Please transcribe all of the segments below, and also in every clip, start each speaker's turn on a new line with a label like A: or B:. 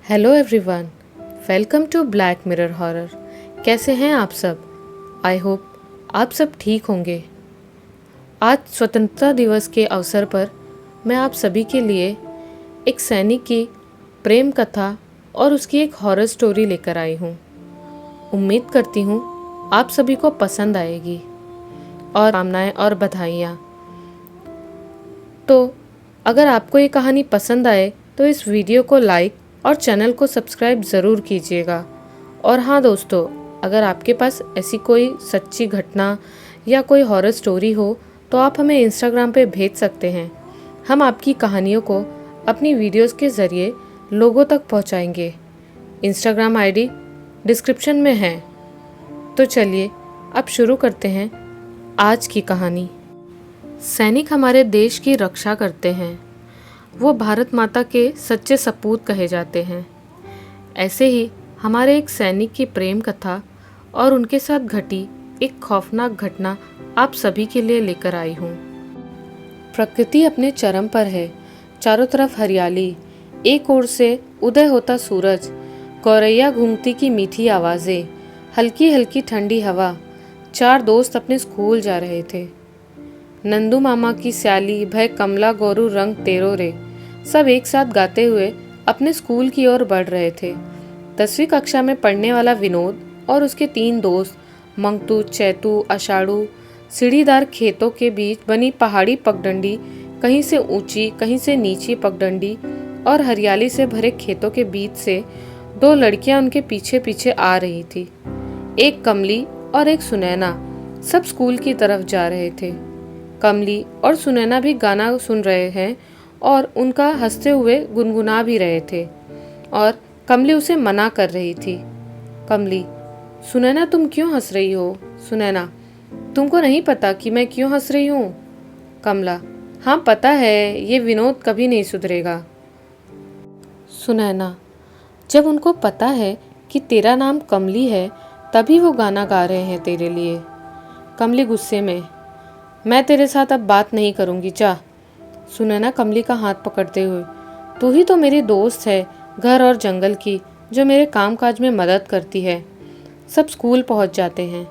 A: Hello everyone, welcome to Black Mirror Horror. कैसे हैं आप सब? आई होप आप सब ठीक होंगे। आज स्वतंत्रता दिवस के अवसर पर मैं आप सभी के लिए एक सैनिक की प्रेम कथा और उसकी एक हॉरर स्टोरी लेकर आई हूँ। उम्मीद करती हूँ आप सभी को पसंद आएगी और कामनाएं और बधाइयाँ। तो अगर आपको ये कहानी पसंद आए तो इस वीडियो को लाइक और चैनल को सब्सक्राइब ज़रूर कीजिएगा। और हाँ दोस्तों, अगर आपके पास ऐसी कोई सच्ची घटना या कोई हॉरर स्टोरी हो तो आप हमें इंस्टाग्राम पे भेज सकते हैं। हम आपकी कहानियों को अपनी वीडियोस के ज़रिए लोगों तक पहुंचाएंगे। इंस्टाग्राम आईडी डिस्क्रिप्शन में है। तो चलिए अब शुरू करते हैं आज की कहानी। सैनिक हमारे देश की रक्षा करते हैं। वो भारत माता के सच्चे सपूत कहे जाते हैं। ऐसे ही हमारे एक सैनिक की प्रेम कथा और उनके साथ घटी एक खौफनाक घटना आप सभी के लिए लेकर आई हूँ। प्रकृति अपने चरम पर है। चारों तरफ हरियाली, एक ओर से उदय होता सूरज, गौरैया घूमती की मीठी आवाज़ें, हल्की हल्की ठंडी हवा। चार दोस्त अपने स्कूल जा रहे थे। नंदू मामा की स्याली, भय कमला, गोरू रंग तेरो रे, सब एक साथ गाते हुए अपने स्कूल की ओर बढ़ रहे थे। 10वीं कक्षा में पढ़ने वाला विनोद और उसके 3 दोस्त मंगतू, चैतू, आषाढ़ू सीढ़ीदार खेतों के बीच बनी पहाड़ी पगडंडी, कहीं से ऊंची कहीं से नीची पगडंडी और हरियाली से भरे खेतों के बीच से 2 लड़कियां उनके पीछे पीछे आ रही थी। एक कमली और एक सुनैना सब स्कूल की तरफ जा रहे थे। कमली और सुनैना भी गाना सुन रहे हैं और उनका हंसते हुए गुनगुना भी रहे थे और कमली उसे मना कर रही थी। कमली: सुनैना तुम क्यों हंस रही हो? सुनैना: तुमको नहीं पता कि मैं क्यों हंस रही हूँ? कमला: हाँ पता है, ये विनोद कभी नहीं सुधरेगा। सुनैना: जब उनको पता है कि तेरा नाम कमली है तभी वो गाना गा रहे हैं तेरे लिए। कमली गुस्से में: मैं तेरे साथ अब बात नहीं करूँगी, जा। सुनैना कमली का हाथ पकड़ते हुए: तू ही तो मेरी दोस्त है, घर और जंगल की, जो मेरे कामकाज में मदद करती है। सब स्कूल पहुंच जाते हैं।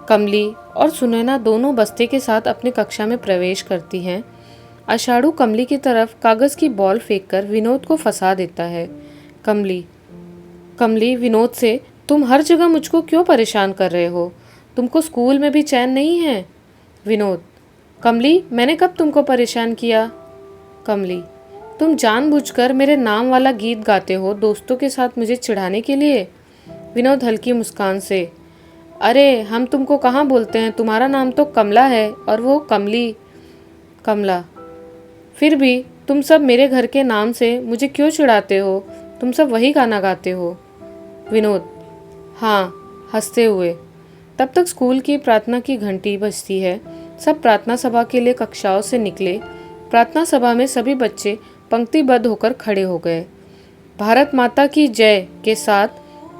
A: कमली और सुनैना दोनों बस्ते के साथ अपनी कक्षा में प्रवेश करती हैं। आषाढ़ू कमली की तरफ कागज़ की बॉल फेंककर विनोद को फंसा देता है। कमली विनोद से: तुम हर जगह मुझको क्यों परेशान कर रहे हो? तुमको स्कूल में भी चैन नहीं है? विनोद: कमली, मैंने कब तुमको परेशान किया? कमली: तुम जानबूझकर मेरे नाम वाला गीत गाते हो दोस्तों के साथ मुझे चिढ़ाने के लिए। विनोद हल्की मुस्कान से: अरे हम तुमको कहाँ बोलते हैं, तुम्हारा नाम तो कमला है और वो कमली। कमला: फिर भी तुम सब मेरे घर के नाम से मुझे क्यों चिढ़ाते हो? तुम सब वही गाना गाते हो। विनोद: हाँ, हंसते हुए। तब तक स्कूल की प्रार्थना की घंटी बजती है। सब प्रार्थना सभा के लिए कक्षाओं से निकले। प्रार्थना सभा में सभी बच्चे पंक्तिबद्ध होकर खड़े हो गए। भारत माता की जय के साथ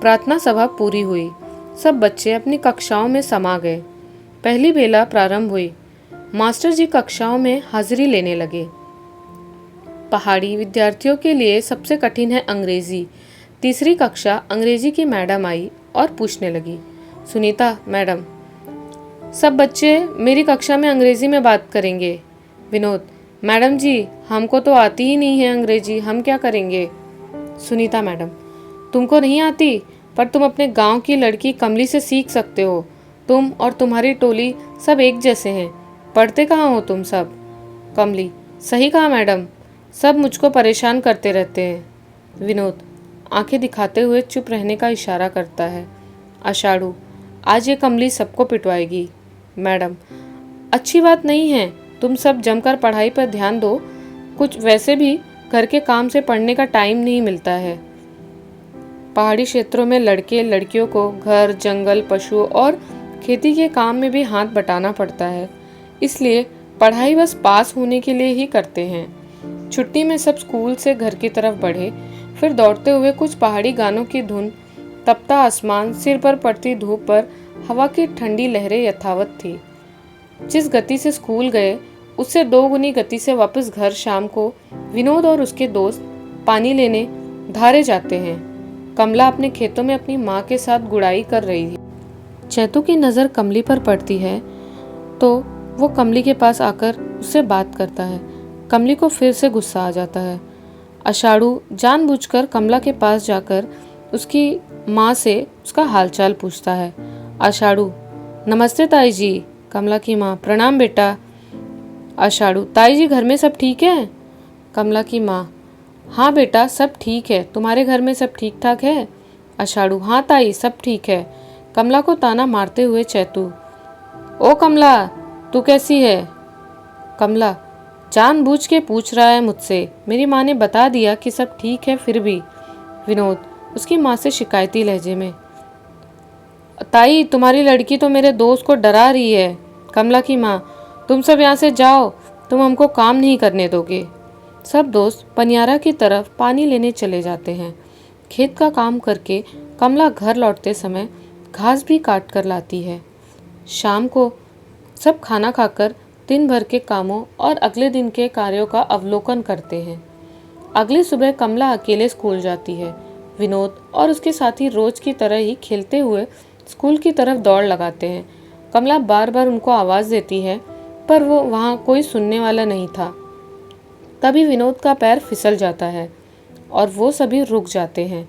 A: प्रार्थना सभा पूरी हुई। सब बच्चे अपनी कक्षाओं में समा गए। पहली बेला प्रारंभ हुई। मास्टर जी कक्षाओं में हाजिरी लेने लगे। पहाड़ी विद्यार्थियों के लिए सबसे कठिन है अंग्रेजी। 3री कक्षा अंग्रेजी की मैडम आई और पूछने लगी: सुनीता मैडम, सब बच्चे मेरी कक्षा में अंग्रेजी में बात करेंगे। विनोद: मैडम जी, हमको तो आती ही नहीं है अंग्रेजी, हम क्या करेंगे? सुनीता मैडम: तुमको नहीं आती, पर तुम अपने गांव की लड़की कमली से सीख सकते हो। तुम और तुम्हारी टोली सब एक जैसे हैं। पढ़ते कहाँ हो तुम सब? कमली: सही कहा मैडम, सब मुझको परेशान करते रहते हैं। विनोद आंखें दिखाते हुए चुप रहने का इशारा करता है। आषाढ़ू: आज ये कमली सबको पिटवाएगी। मैडम: अच्छी बात नहीं है, तुम सब जमकर पढ़ाई पर ध्यान दो। कुछ वैसे भी घर के काम से पढ़ने का टाइम नहीं मिलता है। पहाड़ी क्षेत्रों में लड़के लड़कियों को घर, जंगल, पशुओं और खेती के काम में भी हाथ बटाना पड़ता है, इसलिए पढ़ाई बस पास होने के लिए ही करते हैं। छुट्टी में सब स्कूल से घर की तरफ बढ़े। फिर दौड़ते हुए कुछ पहाड़ी गानों की धुन, तपता आसमान, सिर पर पड़ती धूप पर हवा की ठंडी लहरें यथावत थी। जिस गति से स्कूल गए उससे 2 गुनी गति से वापस घर शाम को विनोद और उसके दोस्त पानी लेने धारे जाते हैं। कमला अपने खेतों में अपनी माँ के साथ गुड़ाई कर रही थी। चैतू की नज़र कमली पर पड़ती है तो वो कमली के पास आकर उससे बात करता है। कमली को फिर से गुस्सा आ जाता है। आषाढ़ू जानबूझकर कमला के पास जाकर उसकी माँ से उसका हालचाल पूछता है। आषाढ़ू, नमस्ते ताई जी। कमला की माँ, प्रणाम बेटा। आषाढ़ू, ताई जी घर में सब ठीक है? कमला की माँ, हाँ बेटा सब ठीक है, तुम्हारे घर में सब ठीक ठाक है? आषाढ़ू, हाँ ताई सब ठीक है। कमला को ताना मारते हुए चैतू, ओ कमला तू कैसी है? कमला, जानबूझ के पूछ रहा है मुझसे, मेरी माँ ने बता दिया कि सब ठीक है फिर भी। विनोद उसकी माँ से शिकायती लहजे में, ताई तुम्हारी लड़की तो मेरे दोस्त को डरा रही है। कमला की माँ, तुम सब यहाँ से जाओ, तुम हमको काम नहीं करने दोगे। सब दोस्त पनियारा की तरफ पानी लेने चले जाते हैं। खेत का काम करके कमला घर लौटते समय घास भी काट कर लाती है। शाम को सब खाना खाकर दिन भर के कामों और अगले दिन के कार्यों का अवलोकन करते हैं। अगली सुबह कमला अकेले स्कूल जाती है। विनोद और उसके साथी रोज की तरह ही खेलते हुए स्कूल की तरफ दौड़ लगाते हैं। कमला बार बार उनको आवाज़ देती है पर वो वहाँ कोई सुनने वाला नहीं था। तभी विनोद का पैर फिसल जाता है और वो सभी रुक जाते हैं।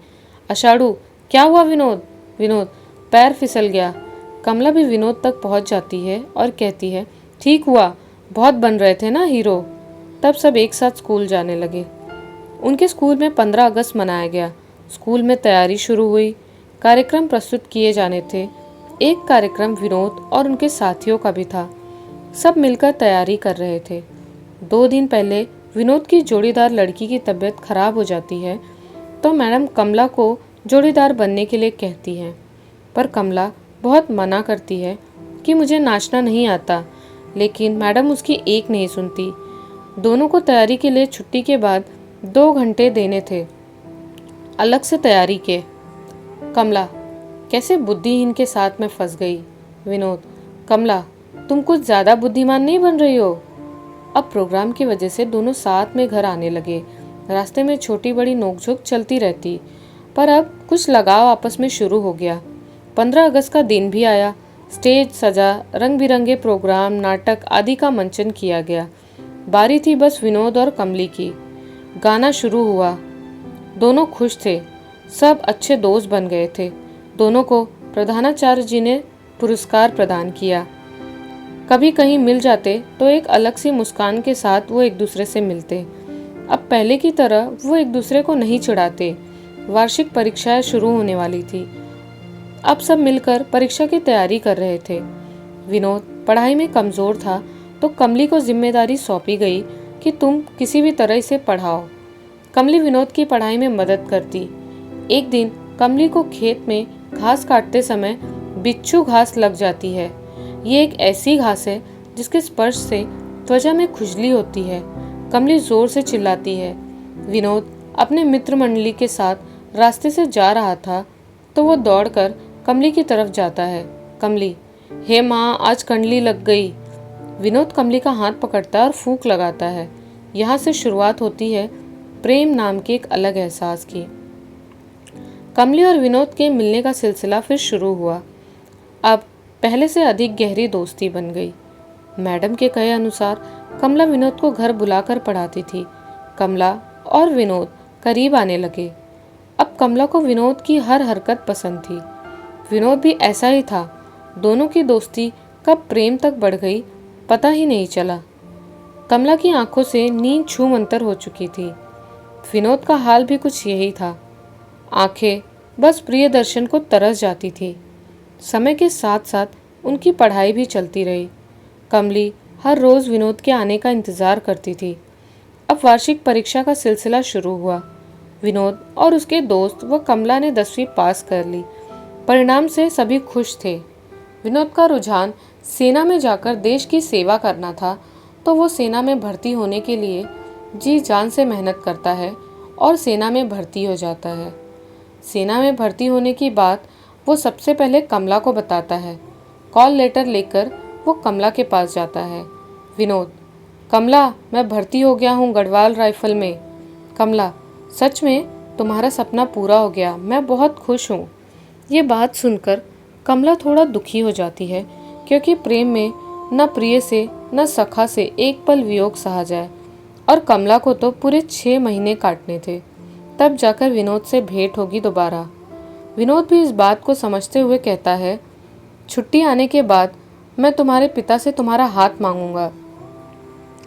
A: आषाढ़ू, क्या हुआ विनोद? विनोद, पैर फिसल गया। कमला भी विनोद तक पहुंच जाती है और कहती है, ठीक हुआ, बहुत बन रहे थे ना हीरो। तब सब एक साथ स्कूल जाने लगे। उनके स्कूल में 15 अगस्त मनाया गया। स्कूल में तैयारी शुरू हुई। कार्यक्रम प्रस्तुत किए जाने थे। एक कार्यक्रम विनोद और उनके साथियों का भी था। सब मिलकर तैयारी कर रहे थे। 2 दिन पहले विनोद की जोड़ीदार लड़की की तबीयत खराब हो जाती है तो मैडम कमला को जोड़ीदार बनने के लिए कहती हैं, पर कमला बहुत मना करती है कि मुझे नाचना नहीं आता, लेकिन मैडम उसकी एक नहीं सुनती। दोनों को तैयारी के लिए छुट्टी के बाद 2 घंटे देने थे अलग से तैयारी के। कमला, कैसे बुद्धिहीन के साथ में फंस गई। विनोद, कमला तुम कुछ ज़्यादा बुद्धिमान नहीं बन रही हो? अब प्रोग्राम की वजह से दोनों साथ में घर आने लगे। रास्ते में छोटी बड़ी नोकझोंक चलती रहती, पर अब कुछ लगाव आपस में शुरू हो गया। 15 अगस्त का दिन भी आया। स्टेज सजा, रंग बिरंगे प्रोग्राम, नाटक आदि का मंचन किया गया। बारी थी बस विनोद और कमली की। गाना शुरू हुआ। दोनों खुश थे, सब अच्छे दोस्त बन गए थे। दोनों को प्रधानाचार्य जी ने पुरस्कार प्रदान किया। कभी कहीं मिल जाते तो एक अलग सी मुस्कान के साथ वो एक दूसरे से मिलते। अब पहले की तरह वो एक दूसरे को नहीं चिढ़ाते। वार्षिक परीक्षाएं शुरू होने वाली थी। अब सब मिलकर परीक्षा की तैयारी कर रहे थे। विनोद पढ़ाई में कमज़ोर था तो कमली को जिम्मेदारी सौंपी गई कि तुम किसी भी तरह इसे पढ़ाओ। कमली विनोद की पढ़ाई में मदद करती। एक दिन कमली को खेत में घास काटते समय बिच्छू घास लग जाती है। ये एक ऐसी घास है जिसके स्पर्श से त्वचा में खुजली होती है। कमली जोर से चिल्लाती है। विनोद अपने मित्र मंडली के साथ रास्ते से जा रहा था तो वो दौड़कर कमली की तरफ जाता है। कमली, हे माँ आज कंडली लग गई। विनोद कमली का हाथ पकड़ता है और फूंक लगाता है। यहाँ से शुरुआत होती है प्रेम नाम के एक अलग एहसास की। कमली और विनोद के मिलने का सिलसिला फिर शुरू हुआ। अब पहले से अधिक गहरी दोस्ती बन गई। मैडम के कहे अनुसार कमला विनोद को घर बुलाकर पढ़ाती थी। कमला और विनोद करीब आने लगे। अब कमला को विनोद की हर हरकत पसंद थी। विनोद भी ऐसा ही था। दोनों की दोस्ती कब प्रेम तक बढ़ गई पता ही नहीं चला। कमला की आंखों से नींद छूमंतर हो चुकी थी। विनोद का हाल भी कुछ यही था। आंखें बस प्रियदर्शन को तरस जाती थी। समय के साथ साथ उनकी पढ़ाई भी चलती रही। कमली हर रोज़ विनोद के आने का इंतज़ार करती थी। अब वार्षिक परीक्षा का सिलसिला शुरू हुआ। विनोद और उसके दोस्त व कमला ने 10वीं पास कर ली। परिणाम से सभी खुश थे। विनोद का रुझान सेना में जाकर देश की सेवा करना था तो वो सेना में भर्ती होने के लिए जी जान से मेहनत करता है और सेना में भर्ती हो जाता है। सेना में भर्ती होने की बात वो सबसे पहले कमला को बताता है। कॉल लेटर लेकर वो कमला के पास जाता है। विनोद, कमला मैं भर्ती हो गया हूँ गढ़वाल राइफल में। कमला, सच में तुम्हारा सपना पूरा हो गया, मैं बहुत खुश हूँ। ये बात सुनकर कमला थोड़ा दुखी हो जाती है, क्योंकि प्रेम में न प्रिय से न सखा से एक पल वियोग सहा जाए, और कमला को तो पूरे 6 महीने काटने थे। तब जाकर विनोद से भेंट होगी दोबारा। विनोद भी इस बात को समझते हुए कहता है, छुट्टी आने के बाद मैं तुम्हारे पिता से तुम्हारा हाथ मांगूंगा।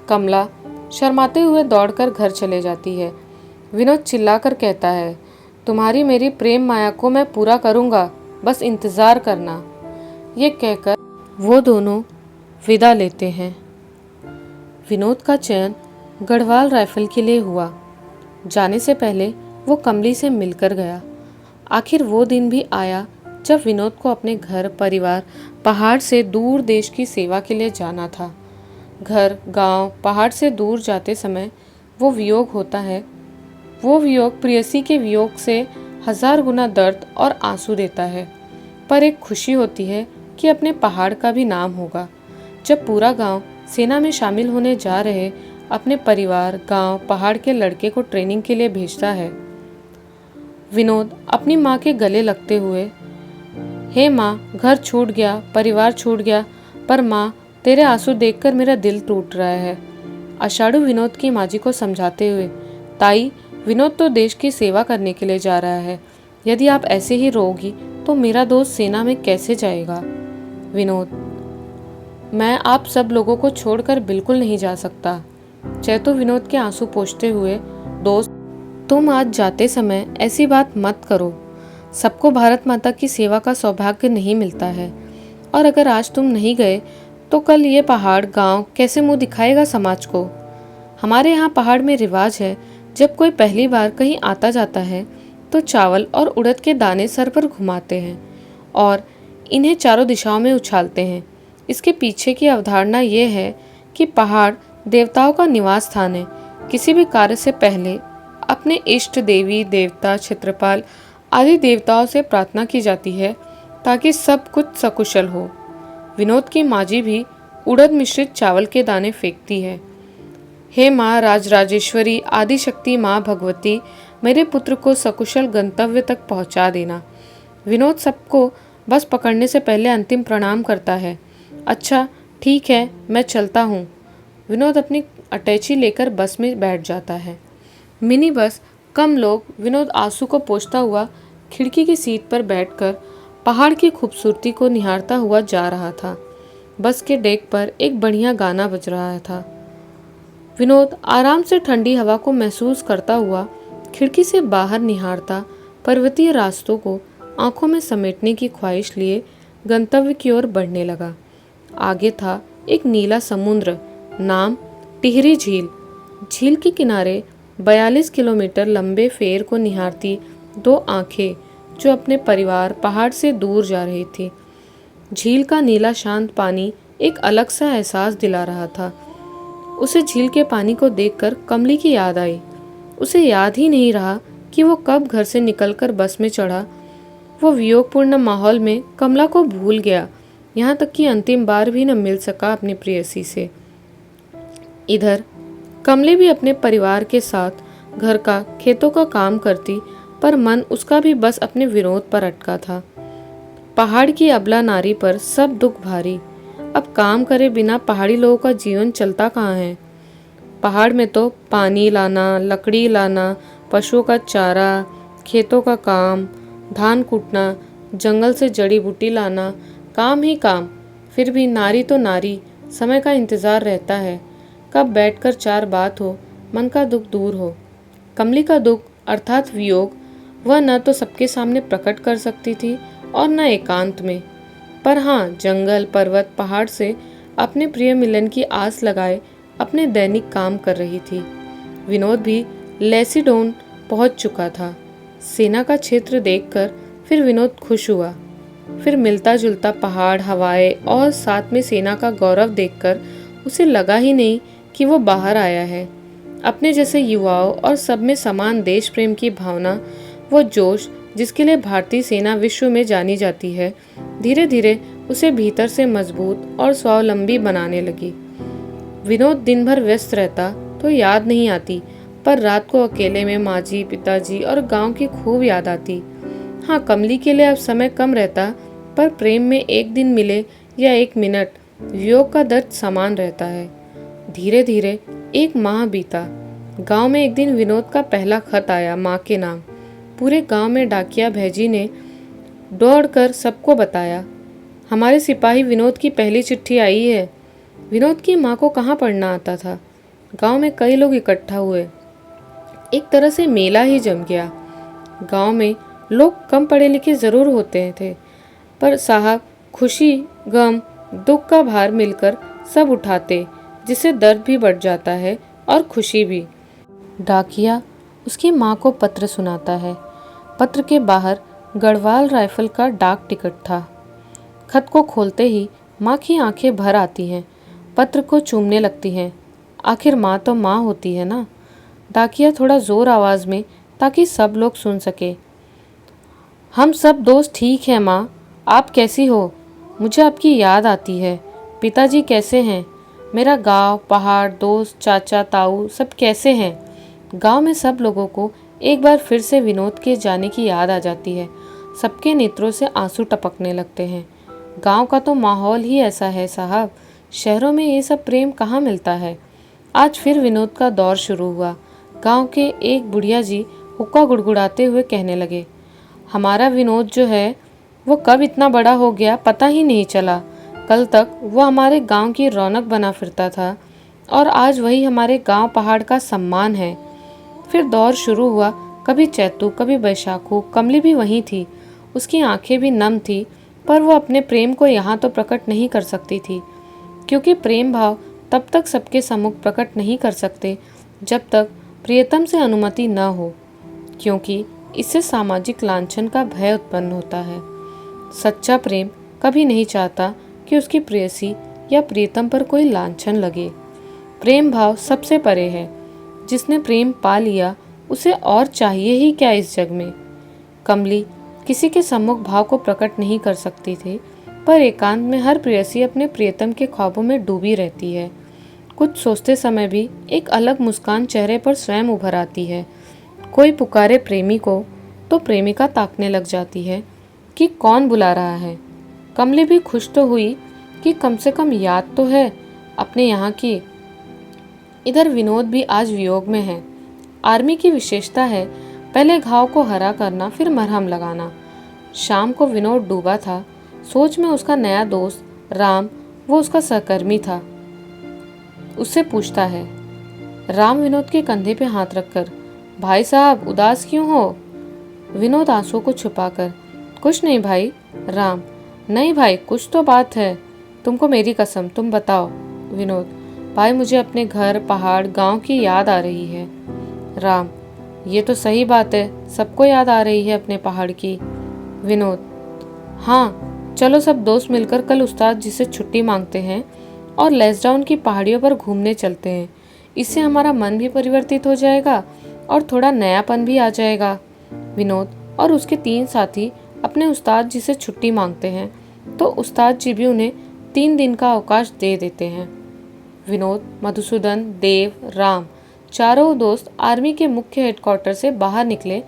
A: कमला शर्माते हुए दौड़कर घर चले जाती है। विनोद चिल्लाकर कहता है, तुम्हारी मेरी प्रेम माया को मैं पूरा करूंगा, बस इंतज़ार करना। ये कहकर वो दोनों विदा लेते हैं। विनोद का चयन गढ़वाल राइफल के लिए हुआ। जाने से पहले वो कमली से मिलकर गया। आखिर वो दिन भी आया जब विनोद को अपने घर परिवार पहाड़ से दूर देश की सेवा के लिए जाना था। घर गांव पहाड़ से दूर जाते समय वो वियोग होता है। वो वियोग प्रेयसी के वियोग से 1000 गुना दर्द और आंसू देता है, पर एक खुशी होती है कि अपने पहाड़ का भी नाम होगा। जब पूरा गांव सेना में शामिल होने जा रहे अपने परिवार गांव पहाड़ के लड़के को ट्रेनिंग के लिए भेजता है, विनोद अपनी माँ के गले लगते हुए, हे माँ, घर छूट गया, परिवार छूट गया, पर माँ तेरे आंसू देखकर मेरा दिल टूट रहा है। आषाढ़ू विनोद की माँ जी को समझाते हुए, ताई, विनोद तो देश की सेवा करने के लिए जा रहा है। यदि आप ऐसे ही रोगी तो मेरा दोस्त सेना में कैसे जाएगा? विनोद, मैं आप सब लोगों को छोड़कर बिल्कुल नहीं जा सकता। चैतू विनोद के आंसू पोंछते हुए, दोस्त, तुम आज जाते समय ऐसी बात मत करो। सबको भारत माता की सेवा का सौभाग्य नहीं मिलता है, और अगर आज तुम नहीं गए तो कल ये पहाड़ गांव कैसे मुंह दिखाएगा समाज को? हमारे यहाँ पहाड़ में रिवाज है, जब कोई पहली बार कहीं आता जाता है तो चावल और उड़द के दाने सर पर घुमाते हैं और इन्हें चारों दिशाओं में उछालते हैं। इसके पीछे की अवधारणा ये है कि पहाड़ देवताओं का निवास स्थान है। किसी भी कार्य से पहले अपने इष्ट देवी देवता क्षेत्रपाल आदि देवताओं से प्रार्थना की जाती है ताकि सब कुछ सकुशल हो। विनोद की माँ जी भी उड़द मिश्रित चावल के दाने फेंकती है। हे माँ राजराजेश्वरी आदि शक्ति माँ भगवती, मेरे पुत्र को सकुशल गंतव्य तक पहुँचा देना। विनोद सबको बस पकड़ने से पहले अंतिम प्रणाम करता है। अच्छा ठीक है, मैं चलता हूँ। विनोद अपनी अटैची लेकर बस में बैठ जाता है। मिनी बस कम लोग विनोद आंसू को पोंछता हुआ खिड़की की सीट पर बैठकर पहाड़ की खूबसूरती को निहारता हुआ जा रहा था। बस के डेक पर एक बढ़िया गाना बज रहा था। विनोद आराम से ठंडी हवा को महसूस करता हुआ खिड़की से बाहर निहारता पर्वतीय रास्तों को आंखों में समेटने की ख्वाहिश लिए गंतव्य की ओर बढ़ने लगा। आगे था एक नीला समुद्र, नाम टिहरी झील। झील के किनारे 42 किलोमीटर लंबे फेर को निहारती 2 आंखें जो अपने परिवार पहाड़ से दूर जा रही थी। झील का नीला शांत पानी एक अलग सा एहसास दिला रहा था। उसे झील के पानी को देखकर कमली की याद आई। उसे याद ही नहीं रहा कि वो कब घर से निकलकर बस में चढ़ा। वो वियोगपूर्ण माहौल में कमला को भूल गया, यहाँ तक कि अंतिम बार भी न मिल सका अपनी प्रेयसी से। इधर कमली भी अपने परिवार के साथ घर का खेतों का काम करती, पर मन उसका भी बस अपने विनोद पर अटका था। पहाड़ की अबला नारी पर सब दुख भारी। अब काम करे बिना पहाड़ी लोगों का जीवन चलता कहाँ है? पहाड़ में तो पानी लाना, लकड़ी लाना, पशुओं का चारा, खेतों का काम, धान कूटना, जंगल से जड़ी बूटी लाना, काम ही काम। फिर भी नारी तो नारी, समय का इंतजार रहता है, कब बैठकर 4 बात हो, मन का दुख दूर हो। कमली का दुख अर्थात वियोग वह न तो सबके सामने प्रकट कर सकती थी और न एकांत में, पर हाँ, जंगल पर्वत पहाड़ से अपने प्रिय मिलन की आस लगाए अपने दैनिक काम कर रही थी। विनोद भी लेसिडोन पहुंच चुका था। सेना का क्षेत्र देखकर फिर विनोद खुश हुआ। फिर मिलता जुलता पहाड़, हवाएं और साथ में सेना का गौरव देखकर उसे लगा ही नहीं कि वो बाहर आया है। अपने जैसे युवाओं और सब में समान देश प्रेम की भावना, वो जोश जिसके लिए भारतीय सेना विश्व में जानी जाती है, धीरे धीरे उसे भीतर से मजबूत और स्वावलंबी बनाने लगी। विनोद दिन भर व्यस्त रहता तो याद नहीं आती, पर रात को अकेले में माँ जी, पिताजी और गांव की खूब याद आती। हाँ, कमली के लिए अब समय कम रहता, पर प्रेम में एक दिन मिले या एक मिनट, वियोग का दर्द समान रहता है। धीरे धीरे एक माह बीता। गांव में एक दिन विनोद का पहला खत आया माँ के नाम। पूरे गांव में डाकिया भैजी ने दौड़कर सबको बताया, हमारे सिपाही विनोद की पहली चिट्ठी आई है। विनोद की माँ को कहाँ पढ़ना आता था। गांव में कई लोग इकट्ठा हुए। एक तरह से मेला ही जम गया। गांव में लोग कम पढ़े लिखे जरूर होते थे, पर साहब खुशी, गम, दुख का भार मिलकर सब उठाते, जिससे दर्द भी बढ़ जाता है और खुशी भी। डाकिया उसकी माँ को पत्र सुनाता है। पत्र के बाहर गढ़वाल राइफल का डाक टिकट था। खत को खोलते ही माँ की आंखें भर आती हैं। पत्र को चूमने लगती हैं। आखिर माँ तो माँ होती है ना। डाकिया थोड़ा जोर आवाज में, ताकि सब लोग सुन सके, हम सब दोस्त ठीक हैं माँ, आप कैसी हो? मुझे आपकी याद आती है। पिताजी कैसे हैं? मेरा गांव, पहाड़, दोस्त, चाचा, ताऊ सब कैसे हैं? गांव में सब लोगों को एक बार फिर से विनोद के जाने की याद आ जाती है। सबके नेत्रों से आंसू टपकने लगते हैं। गांव का तो माहौल ही ऐसा है साहब, शहरों में ये सब प्रेम कहाँ मिलता है। आज फिर विनोद का दौर शुरू हुआ। गांव के एक बुढ़िया जी हुक्का गुड़गुड़ाते हुए कहने लगे, हमारा विनोद जो है वो कब इतना बड़ा हो गया पता ही नहीं चला। कल तक वो हमारे गांव की रौनक बना फिरता था और आज वही हमारे गांव पहाड़ का सम्मान है। फिर दौर शुरू हुआ। कभी चैतू, कभी बैशाखू। कमली भी वहीं थी। उसकी आंखें भी नम थी, पर वो अपने प्रेम को यहाँ तो प्रकट नहीं कर सकती थी, क्योंकि प्रेम भाव तब तक सबके सम्मुख प्रकट नहीं कर सकते जब तक प्रियतम से अनुमति न हो, क्योंकि इससे सामाजिक लांछन का भय उत्पन्न होता है। सच्चा प्रेम कभी नहीं चाहता कि उसकी प्रेयसी या प्रियतम पर कोई लांछन लगे। प्रेम भाव सबसे परे है। जिसने प्रेम पा लिया उसे और चाहिए ही क्या इस जग में। कमली किसी के सम्मुख भाव को प्रकट नहीं कर सकती थी, पर एकांत में हर प्रेयसी अपने प्रियतम के ख्वाबों में डूबी रहती है। कुछ सोचते समय भी एक अलग मुस्कान चेहरे पर स्वयं उभर आती है। कोई पुकारे प्रेमी को तो प्रेमिका ताकने लग जाती है कि कौन बुला रहा है। कमली भी खुश तो हुई कि कम से कम याद तो है अपने यहाँ की। इधर विनोद भी आज वियोग में है। आर्मी की विशेषता है पहले घाव को हरा करना, फिर मरहम लगाना। शाम को विनोद डूबा था। सोच में उसका नया दोस्त राम, वो उसका सहकर्मी था, उससे पूछता है। राम विनोद के कंधे पे हाथ रखकर, भाई साहब उदास क्यों हो? विनोद आंसुओं को छुपाकर, कुछ नहीं भाई। राम, नहीं भाई कुछ तो बात है, तुमको मेरी कसम, तुम बताओ। विनोद, भाई मुझे अपने घर, पहाड़, गांव की याद आ रही है। राम, ये तो सही बात है, सबको याद आ रही है अपने पहाड़ की। विनोद, हाँ चलो सब दोस्त मिलकर कल उस्ताद जी से छुट्टी मांगते हैं और लेसडाउन की पहाड़ियों पर घूमने चलते हैं। इससे हमारा मन भी परिवर्तित हो जाएगा और थोड़ा नयापन भी आ जाएगा। विनोद और उसके 3 साथी अपने उस्ताद जी से छुट्टी मांगते हैं, तो उस्ताद जी भी उन्हें 3 दिन का अवकाश दे देते हैं। विनोद, मधुसूदन, देव, राम चारों दोस्त आर्मी के मुख्य हेडक्वार्टर से बाहर निकले।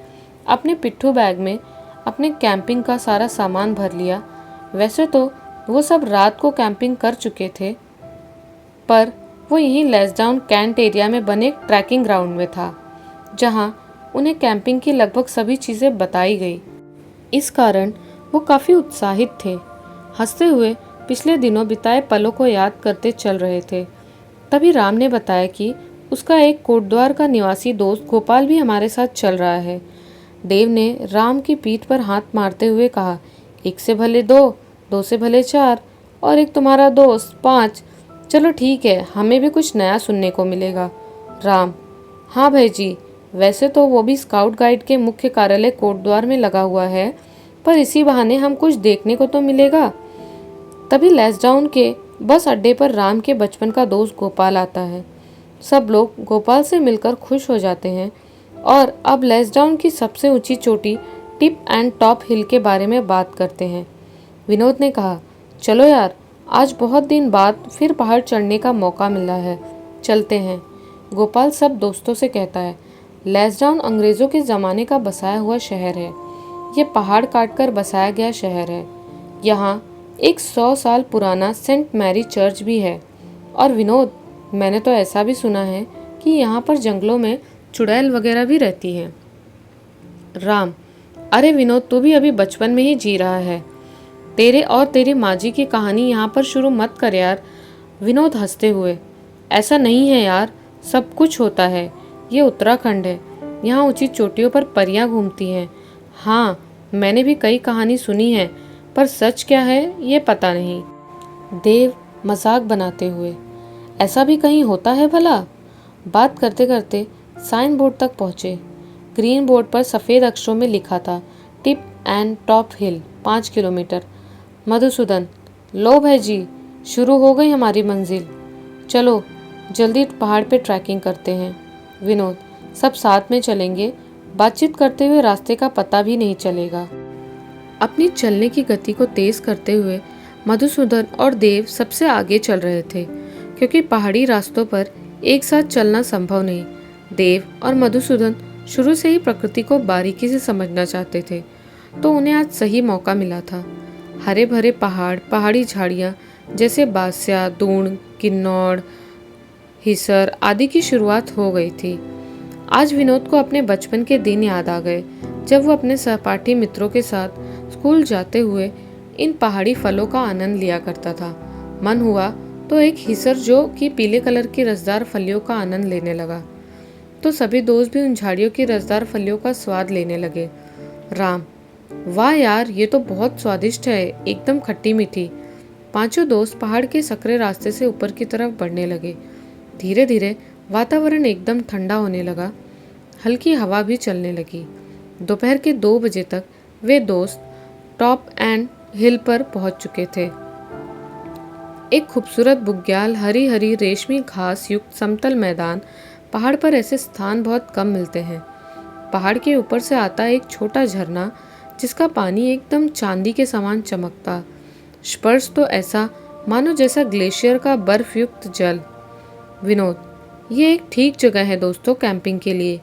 A: अपने पिट्ठू बैग में अपने कैंपिंग का सारा सामान भर लिया। वैसे तो वो सब रात को कैंपिंग कर चुके थे, पर वो यहीं लेसडाउन कैंट एरिया में बने ट्रैकिंग ग्राउंड में था, जहां उन्हें कैंपिंग की लगभग सभी चीज़ें बताई गई। इस कारण वो काफ़ी उत्साहित थे। हंसते हुए पिछले दिनों बिताए पलों को याद करते चल रहे थे। तभी राम ने बताया कि उसका एक कोटद्वार का निवासी दोस्त गोपाल भी हमारे साथ चल रहा है। देव ने राम की पीठ पर हाथ मारते हुए कहा, 1 से भले 2, 2 से भले 4 और एक तुम्हारा दोस्त 5। चलो ठीक है, हमें भी कुछ नया सुनने को मिलेगा। राम, हाँ भाई जी, वैसे तो वो भी स्काउट गाइड के मुख्य कार्यालय कोटद्वार में लगा हुआ है, पर इसी बहाने हम कुछ देखने को तो मिलेगा। तभी लेसडाउन के बस अड्डे पर राम के बचपन का दोस्त गोपाल आता है। सब लोग गोपाल से मिलकर खुश हो जाते हैं और अब लेसडाउन की सबसे ऊंची चोटी टिप एंड टॉप हिल के बारे में बात करते हैं। विनोद ने कहा, चलो यार, आज बहुत दिन बाद फिर पहाड़ चढ़ने का मौका मिला है, चलते हैं। गोपाल सब दोस्तों से कहता है, लैंसडाउन अंग्रेजों के ज़माने का बसाया हुआ शहर है। ये पहाड़ काटकर बसाया गया शहर है। यहाँ एक 100 साल पुराना सेंट मैरी चर्च भी है। और विनोद, मैंने तो ऐसा भी सुना है कि यहाँ पर जंगलों में चुड़ैल वगैरह भी रहती हैं। राम: अरे विनोद, तू भी अभी बचपन में ही जी रहा है। तेरे और तेरी माँ जी की कहानी यहाँ पर शुरू मत कर यार। विनोद हंसते हुए: ऐसा नहीं है यार, सब कुछ होता है। ये उत्तराखंड है, यहाँ ऊंची चोटियों पर परियां घूमती हैं। हाँ, मैंने भी कई कहानी सुनी है, पर सच क्या है ये पता नहीं। देव मजाक बनाते हुए: ऐसा भी कहीं होता है भला? बात करते करते साइन बोर्ड तक पहुँचे। ग्रीन बोर्ड पर सफ़ेद अक्षरों में लिखा था, tip and top hill 5 kilometre. Madhusudan: लो भाई जी, शुरू हो गई हमारी मंजिल। चलो जल्दी पहाड़ पे ट्रैकिंग करते हैं। विनोद: सब साथ में चलेंगे, बातचीत करते हुए रास्ते का पता भी नहीं चलेगा। अपनी चलने की गति को तेज करते हुए मधुसूदन और देव सबसे आगे चल रहे थे, क्योंकि पहाड़ी रास्तों पर एक साथ चलना संभव नहीं। देव और मधुसूदन शुरू से ही प्रकृति को बारीकी से समझना चाहते थे, तो उन्हें आज सही मौका मिला था। हरे भरे पहाड़, पहाड़ी झाड़ियाँ जैसे बास्या, दून, किन्नौर, हिसर आदि की शुरुआत हो गई थी। आज विनोद को अपने बचपन के दिन याद आ गए, जब वो अपने सहपाठी मित्रों के साथ स्कूल जाते हुए इन पहाड़ी फलों का आनंद लिया करता था। मन हुआ तो एक हिसर जो कि पीले कलर की रसदार फलियों का आनंद लेने लगा, तो सभी दोस्त भी उन झाड़ियों की रसदार फलियों का स्वाद लेने लगे। राम: वाह यार, ये तो बहुत स्वादिष्ट है, एकदम खट्टी मीठी। पांचों दोस्त पहाड़ के सकरे रास्ते से ऊपर की तरफ बढ़ने लगे। धीरे धीरे वातावरण एकदम ठंडा होने लगा, हल्की हवा भी चलने लगी। दोपहर के 2 बजे तक वे दोस्त टॉप एंड हिल पर पहुंच चुके थे। एक खूबसूरत बुग्याल, हरी हरी रेशमी घास युक्त समतल मैदान। पहाड़ पर ऐसे स्थान बहुत कम मिलते हैं। पहाड़ के ऊपर से आता एक छोटा झरना, जिसका पानी एकदम चांदी के समान चमकता। स्पर्श तो ऐसा मानो जैसा ग्लेशियर का बर्फ युक्त जल। विनोद: ये एक ठीक जगह है दोस्तों कैंपिंग के लिए।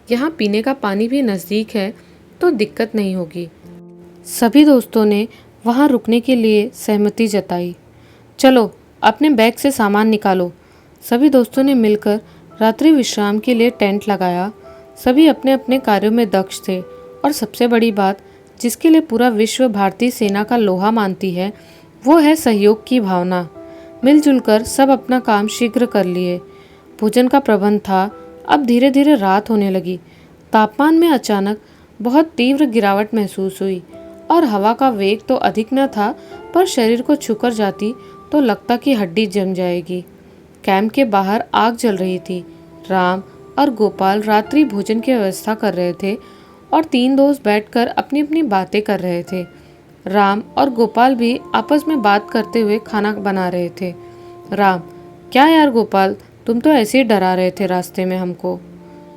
A: यहाँ पीने का पानी भी नज़दीक है, तो दिक्कत नहीं होगी। सभी दोस्तों ने वहाँ रुकने के लिए सहमति जताई। चलो अपने बैग से सामान निकालो। सभी दोस्तों ने मिलकर रात्रि विश्राम के लिए टेंट लगाया। सभी अपने अपने कार्यों में दक्ष थे, और सबसे बड़ी बात, जिसके लिए पूरा विश्व भारतीय सेना का लोहा मानती है, वो है सहयोग की भावना। मिलजुल कर सब अपना काम शीघ्र कर लिए। भोजन का प्रबंध था। अब धीरे धीरे रात होने लगी। तापमान में अचानक बहुत तीव्र गिरावट महसूस हुई, और हवा का वेग तो अधिक न था, पर शरीर को छूकर जाती तो लगता कि हड्डी जम जाएगी। कैंप के बाहर आग जल रही थी। राम और गोपाल रात्रि भोजन की व्यवस्था कर रहे थे, और 3 दोस्त बैठकर अपनी अपनी बातें कर रहे थे। राम और गोपाल भी आपस में बात करते हुए खाना बना रहे थे। राम: क्या यार गोपाल, तुम तो ऐसे ही डरा रहे थे रास्ते में हमको।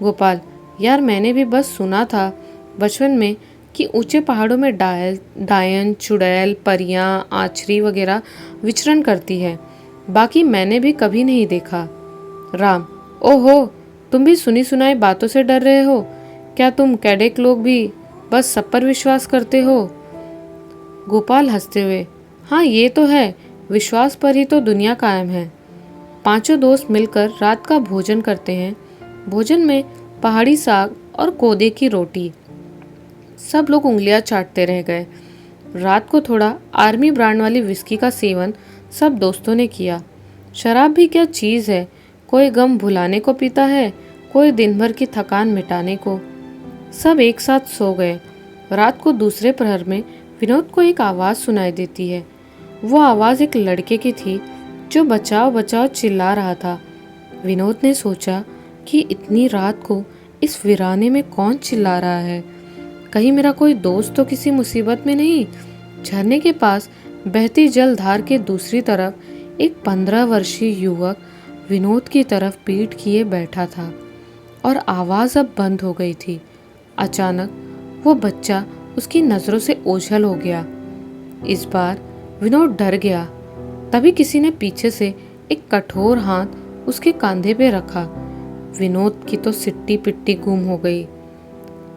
A: गोपाल: यार मैंने भी बस सुना था बचपन में कि ऊंचे पहाड़ों में डायन, चुड़ैल, परियां, आछरी वगैरह विचरण करती है, बाकी मैंने भी कभी नहीं देखा। राम: ओहो, तुम भी सुनी सुनाई बातों से डर रहे हो? क्या तुम कैडेट लोग भी बस सब पर विश्वास करते हो? गोपाल हंसते हुए: हाँ ये तो है, विश्वास पर ही तो दुनिया कायम है। पांचों दोस्त मिलकर रात का भोजन करते हैं। भोजन में पहाड़ी साग और कोदे की रोटी। सब लोग उंगलियां चाटते रह गए। रात को थोड़ा आर्मी ब्रांड वाली विस्की का सेवन सब दोस्तों ने किया। शराब भी क्या चीज़ है, कोई गम भुलाने को पीता है, कोई दिन भर की थकान मिटाने को। सब एक साथ सो गए। रात को दूसरे प्रहर में विनोद को एक आवाज़ सुनाई देती है। वो आवाज़ एक लड़के की थी, जो बचाओ बचाओ चिल्ला रहा था। विनोद ने सोचा कि इतनी रात को इस वीराने में कौन चिल्ला रहा है? कहीं मेरा कोई दोस्त तो किसी मुसीबत में नहीं? झरने के पास बहती जलधार के दूसरी तरफ एक 15 वर्षीय युवक विनोद की तरफ पीठ किए बैठा था, और आवाज़ अब बंद हो गई थी। अचानक वो बच्चा उसकी नज़रों से ओझल हो गया। इस बार विनोद डर गया। तभी किसी ने पीछे से एक कठोर हाथ उसके कंधे पे रखा। विनोद की तो सिट्टी पिट्टी गुम हो गई।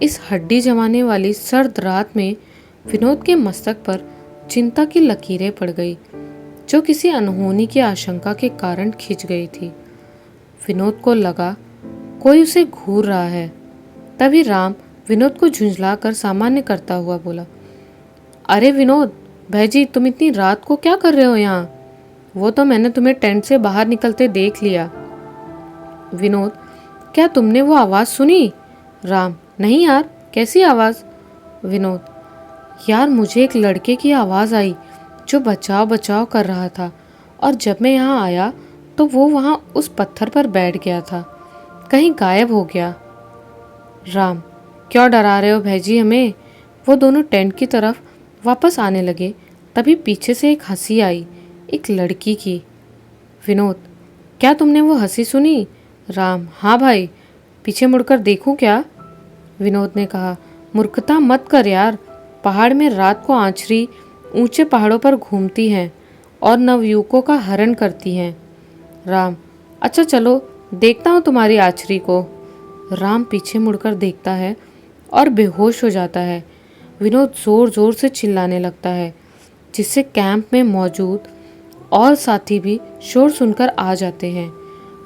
A: इस हड्डी जमाने वाली सर्द रात में विनोद के मस्तक पर चिंता की लकीरें पड़ गई, जो किसी अनहोनी की आशंका के कारण खिंच गई थी। विनोद को लगा कोई उसे घूर रहा है। तभी राम विनोद को झुंझलाकर सामान्य करता हुआ बोला, अरे विनोद भाईजी, तुम इतनी रात को क्या कर रहे हो यहाँ? वो तो मैंने तुम्हें टेंट से बाहर निकलते देख लिया। विनोद, क्या तुमने वो आवाज़ सुनी? राम, नहीं यार, कैसी आवाज़? विनोद, यार मुझे एक लड़के की आवाज़ आई जो बचाव बचाव कर रहा था, और जब मैं यहाँ आया तो वो वहाँ उस पत्थर पर बैठ गया था, कहीं गायब हो गया। राम, क्यों डरा रहे हो भैजी हमें? वो दोनों टेंट की तरफ वापस आने लगे। तभी पीछे से एक हंसी आई, एक लड़की की। विनोद, क्या तुमने वो हंसी सुनी? राम, हाँ भाई, पीछे मुड़कर देखूं क्या? विनोद ने कहा, मूर्खता मत कर यार, पहाड़ में रात को आँचरी ऊंचे पहाड़ों पर घूमती हैं और नवयुवकों का हरण करती हैं। राम, अच्छा चलो देखता हूँ तुम्हारी आँचरी को। राम पीछे मुड़कर देखता है और बेहोश हो जाता है। विनोद जोर जोर से चिल्लाने लगता है, जिससे कैंप में मौजूद और साथी भी शोर सुनकर आ जाते हैं।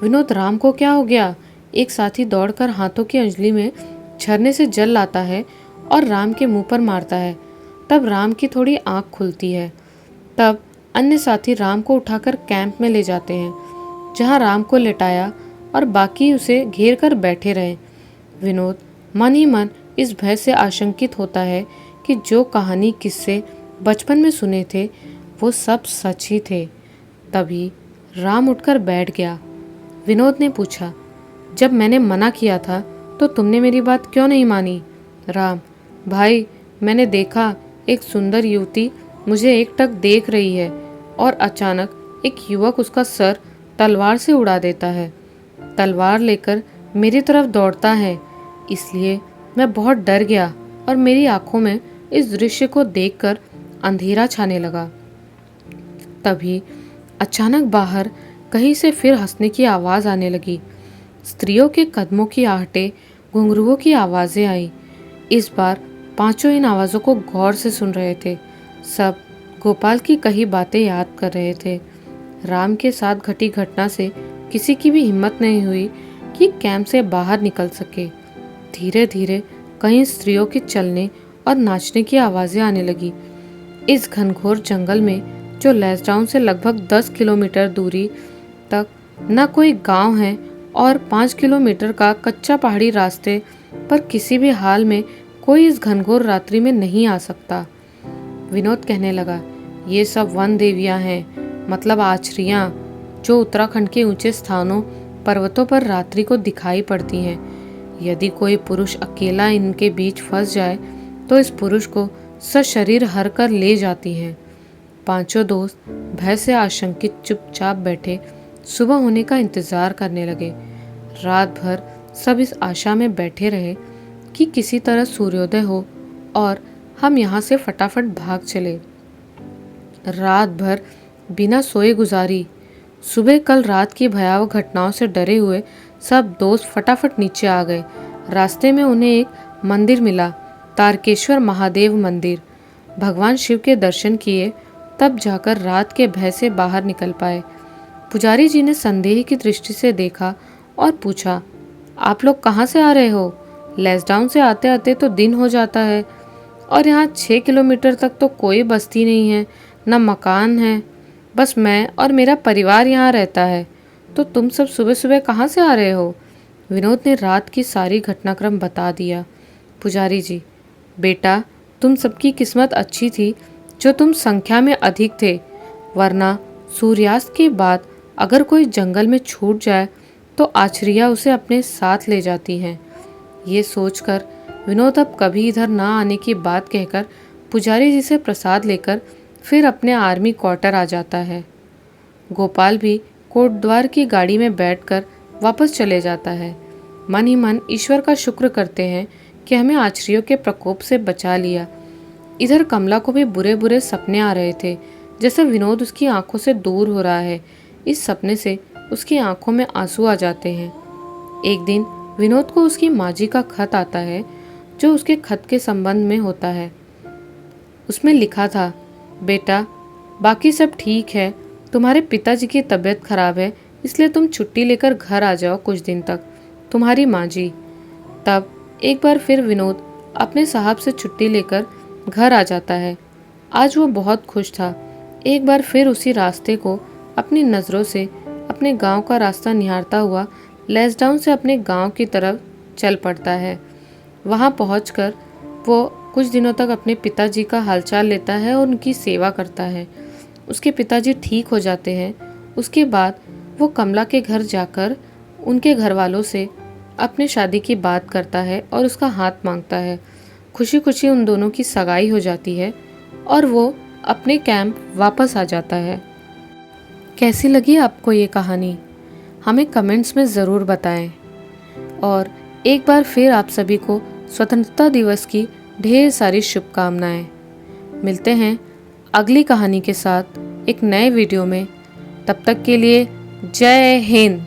A: विनोद, राम को क्या हो गया? एक साथी दौड़कर हाथों की अंजलि में झरने से जल लाता है और राम के मुंह पर मारता है। तब राम की थोड़ी आंख खुलती है। तब अन्य साथी राम को उठाकर कैंप में ले जाते हैं, जहां राम को लेटाया और बाकी उसे घेर कर बैठे रहे। विनोद मन ही मन इस भय से आशंकित होता है कि जो कहानी किस्से बचपन में सुने थे वो सब सच ही थे। तभी राम उठकर बैठ गया। विनोद ने पूछा, जब मैंने मना किया था तो तुमने मेरी बात क्यों नहीं मानी? राम, भाई, मैंने देखा एक सुंदर युवती मुझे एकटक देख रही है और अचानक एक युवक उसका सर तलवार से उड़ा देता है। तलवार लेकर मेरी तरफ दौड़ता है, इसलिए मैं बहुत डर गया और मेरी आंखों में इस दृश्य को देखकर अंधेरा छाने लगा। तभी अचानक बाहर कहीं से फिर हंसने की आवाज़ आने लगी। स्त्रियों के कदमों की आहटें, घुंघरुओं की आवाज़ें आई। इस बार पांचों इन आवाज़ों को गौर से सुन रहे थे। सब गोपाल की कही बातें याद कर रहे थे। राम के साथ घटी घटना से किसी की भी हिम्मत नहीं हुई कि कैंप से बाहर निकल सके। धीरे धीरे कहीं स्त्रियों के चलने और नाचने की आवाज़ें आने लगी। इस घनघोर जंगल में, जो लेसडाउन से लगभग 10 किलोमीटर दूरी तक न कोई गांव है और 5 किलोमीटर का कच्चा पहाड़ी रास्ते पर किसी भी हाल में कोई इस घनघोर रात्रि में नहीं आ सकता। विनोद कहने लगा, ये सब वन देवियां हैं, मतलब आचरियां, जो उत्तराखंड के ऊंचे स्थानों पर्वतों पर रात्रि को दिखाई पड़ती हैं। यदि कोई पुरुष अकेला इनके बीच फंस जाए तो इस पुरुष को सशरीर हर कर ले जाती हैं। पांचों दोस्त भय से आशंकित चुपचाप बैठे सुबह होने का इंतजार करने लगे। रात भर सब इस आशा में बैठे रहे कि किसी तरह सूर्योदय हो और हम यहाँ से फटाफट भाग चले। रात भर बिना सोए गुजारी। सुबह कल रात की भयावह घटनाओं से डरे हुए सब दोस्त फटाफट नीचे आ गए। रास्ते में उन्हें एक मंदिर मिला, तारकेश्वर महादेव मंदिर। भगवान शिव के दर्शन किए, तब जाकर रात के भय से बाहर निकल पाए। पुजारी जी ने संदेह की दृष्टि से देखा और पूछा, आप लोग कहाँ से आ रहे हो? लेसडाउन से आते आते तो दिन हो जाता है और यहाँ 6 किलोमीटर तक तो कोई बस्ती नहीं है, न मकान है, बस मैं और मेरा परिवार यहाँ रहता है। तो तुम सब सुबह सुबह कहाँ से आ रहे हो? विनोद ने रात की सारी घटनाक्रम बता दिया। पुजारी जी, बेटा, तुम सबकी किस्मत अच्छी थी जो तुम संख्या में अधिक थे, वरना सूर्यास्त के बाद अगर कोई जंगल में छूट जाए तो आचरिया उसे अपने साथ ले जाती हैं। ये सोचकर विनोद अब कभी इधर ना आने की बात कहकर पुजारी जी से प्रसाद लेकर फिर अपने आर्मी क्वार्टर आ जाता है। गोपाल भी कोटद्वार की गाड़ी में बैठकर वापस चले जाता है। मन ही मन ईश्वर का शुक्र करते हैं कि हमें आचरियों के प्रकोप से बचा लिया। इधर कमला को भी बुरे बुरे सपने आ रहे थे, जैसे विनोद उसकी आंखों से दूर हो रहा है। इस सपने से उसकी आंखों में आंसू आ जाते हैं। एक दिन विनोद को उसकी माँ जी का खत आता है जो उसके खत के संबंध में होता है। उसमें लिखा था, बेटा बाकी सब ठीक है, तुम्हारे पिताजी की तबीयत खराब है इसलिए तुम छुट्टी लेकर घर आ जाओ कुछ दिन तक, तुम्हारी माँ जी। तब एक बार फिर विनोद अपने साहब से छुट्टी लेकर घर आ जाता है। आज वो बहुत खुश था। एक बार फिर उसी रास्ते को अपनी नज़रों से अपने गांव का रास्ता निहारता हुआ लेसडाउन से अपने गांव की तरफ चल पड़ता है। वहां पहुंचकर वो कुछ दिनों तक अपने पिताजी का हालचाल लेता है और उनकी सेवा करता है। उसके पिताजी ठीक हो जाते हैं। उसके बाद वो कमला के घर जाकर उनके घर वालों से अपनी शादी की बात करता है और उसका हाथ मांगता है। खुशी खुशी उन दोनों की सगाई हो जाती है और वो अपने कैंप वापस आ जाता है। कैसी लगी आपको ये कहानी? हमें कमेंट्स में ज़रूर बताएं। और एक बार फिर आप सभी को स्वतंत्रता दिवस की ढेर सारी शुभकामनाएं। मिलते हैं अगली कहानी के साथ एक नए वीडियो में। तब तक के लिए जय हिंद।